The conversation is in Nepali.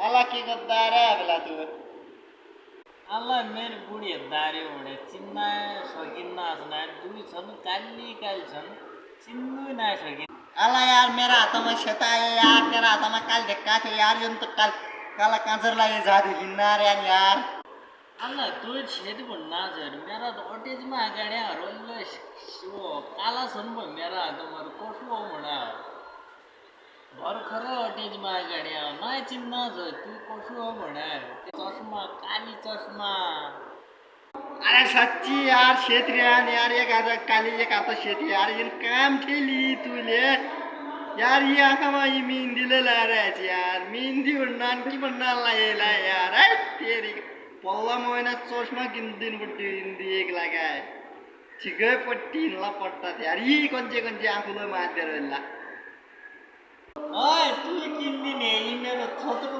अल्लाह की गद्दार है बेला तू আল্লাহ মের বুড়িয়ে দাঁড়িয়ে ওড়ে চিন্নায় শখিন না আছে না দুই ছন কালি কাল ছন চিন্নুই না শখিন अल्लाह यार मेरा हाथ में शेता है यार तेरा हाथ में कल देखा थे यार ये तो कल काला कांसर लाए जादू हिन्नार यार আল্লাহ তুই ছেদ না স্যার মেরা তো অটেজ মা গাড়ি আর ওল্লে শিও কালা শুনবো মেরা তোমার কষু মনা ঘর খরে অটেজ মা গাড়ি নাই চিন্না স্যার তুই কষু মনা চশমা কালি চশমা अरे सच्ची यार क्षेत्र यार एक आता काली एक आता शेत यार इन काम ठेली तुले यार ये आखा मा ये मेहंदी ले ला रहा यार मेहंदी उड़ना की बनना लाएला यार अरे तेरी पल्ला मोयना चश्मा किन दिन पट्टी हिंदी एक लगा है ठीक है पट्टी ला पट्टा यार ये कौन से आंखों मार दे रहा ওই তুই কিন দিনে ই মেরে থতর